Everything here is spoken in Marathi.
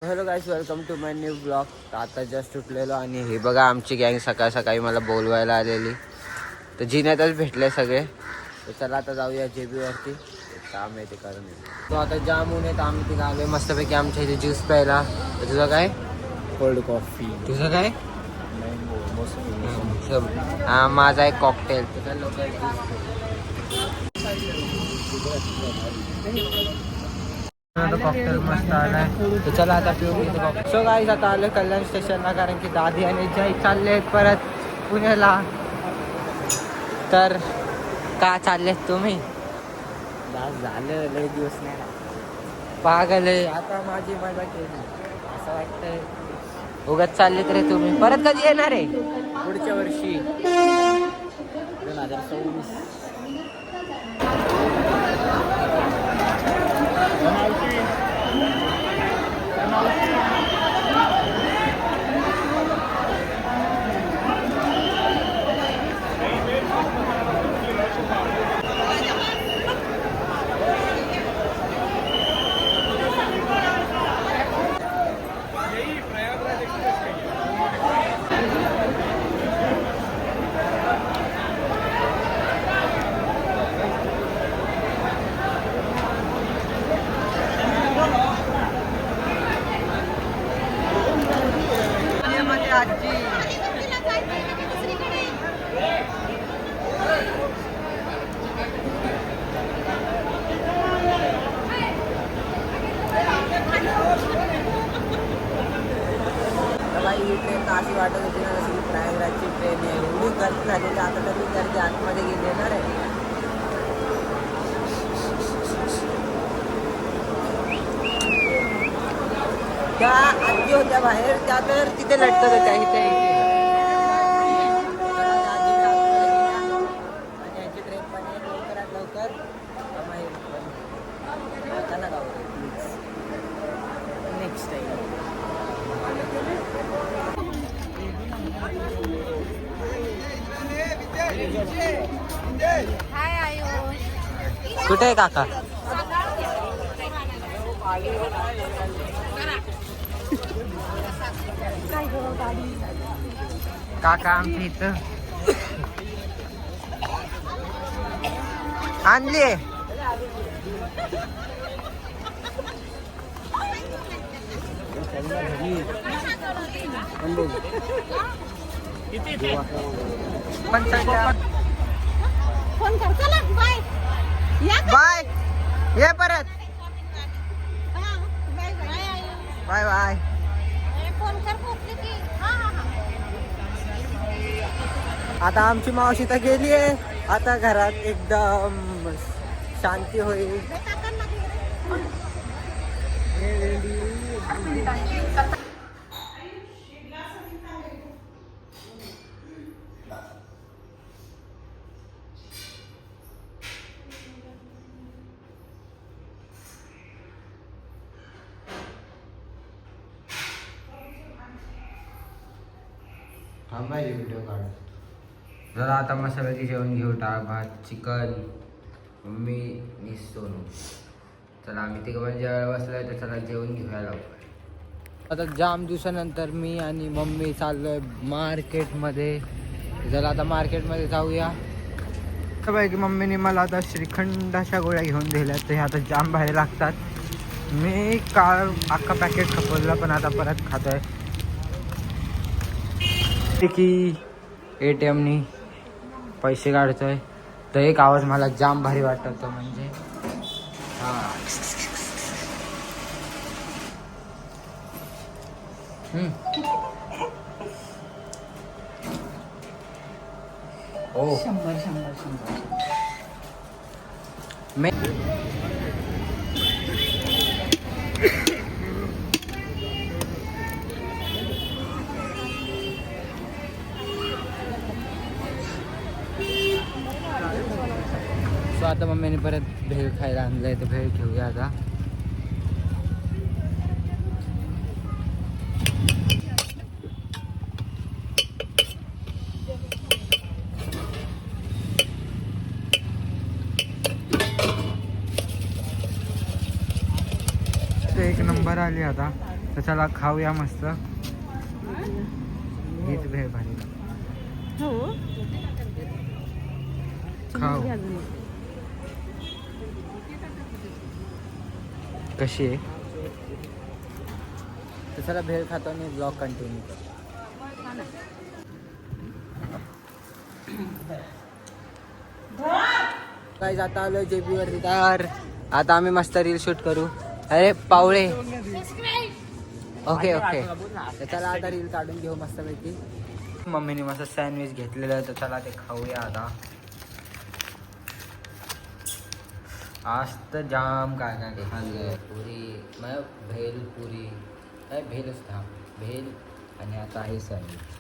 Hello guys, welcome to my new blog. तर आता जस्ट उठलेलो आणि हे बघा आमची गँग सकाळ सकाळी मला बोलवायला आलेली. तर जिन्यातच भेटले सगळे. तर चला आता जाऊया JB वरती, काम आहे ते करून येऊ. तो आता जाम ऊन आहे, आम्ही तिथे आलोय मस्तपैकी आमच्या इथे ज्यूस प्यायला. तर तुझं काय? Cold coffee. तुझं काय? मँगो मोसंबी. हा माझा एक कॉकटेल. तर लोक कॉकटेल मस्त आलाय. तर चला आता पिऊन घेतो कॉकटेल. सो गाईज आता आलं कल्याण स्टेशनला, कारण की दादी आणि जय चालले आहेत परत पुण्याला. तर का चाललेत तुम्ही? झालं लय दिवस नाही. पागल आहे, आता माझी मजा केली असं वाटतंय. उगाच चाललेत रे तुम्ही. परत कधी येणार आहे? पुढच्या वर्षी 2026. ही ट्रेन तर अशी वाटत होती ना जशी प्रयागराजची ट्रेन आहे. एवढी गर्दी झालेली, आता तरी गर्दी आतमध्ये गेली येणार आहे. त्या आजी होत्या बाहेर, त्या तर तिथे लटकत होत्या इथे. आणि यांची ट्रेन पण आहे लवकरात लवकर. नेक्स्ट टाइम हाय आयुष. कुठे आहे काका? काका आमच्या इथं आणली. फोन कर. चला बाय. या का? बाय, ये परत. हा, bye bye Ayush. Bye bye. Phone कर पोचली की. हा हा हा. आता आमची मावशी तर गेली आहे. आता घरात एकदम शांती होईल. थांबायचे व्हिडिओ काढ जरा. आता मसाल्याची जेवण घेऊ. डाळ भात चिकन. मम्मी मी सोनू. चला आम्ही तिघं पण जेवायला बसलोय. तर चला जेवण घेऊया लवकर. आता जाम दिवसानंतर मी आणि मम्मी चाललोय मार्केटमध्ये. जरा आता मार्केटमध्ये जाऊया. की मम्मीने मला आता श्रीखंडाच्या गोळ्या घेऊन दिल्यात. तर हे आता जाम बाहेर लागतात. मी काल अख्खा पॅकेट खपवला, पण आता परत खातोय. की ATMनी पैसे काढतोय. तर एक आवाज मला जाम भारी वाटत, तो म्हणजे हा ओ 100 मैं सो आता मम्मीने परत भेळ खायला आणलंय. तर भेळ घेऊया आता. एक नंबर आली आता. तर चला खाऊया मस्त. हीच भेळ भारी लागते. हो खाऊ. कशी आहे? तर चला भेळ खातो आणि ब्लॉग कंटिन्यू करतो. काय जाता आलो JP वरती. तर आता आम्ही मस्त रील शूट करू. अरे पावळे. Okay okay. तर चला आता रील काढून घेऊ मस्त पैकी. मम्मीने मस्त सँडविच घेतलेलं तर चला ते खाऊया आता. आज तर जाम काय काय खाल्लं. पुरी भेल पुरी काय भेलच था भेल आणि आता आहे सँडविच.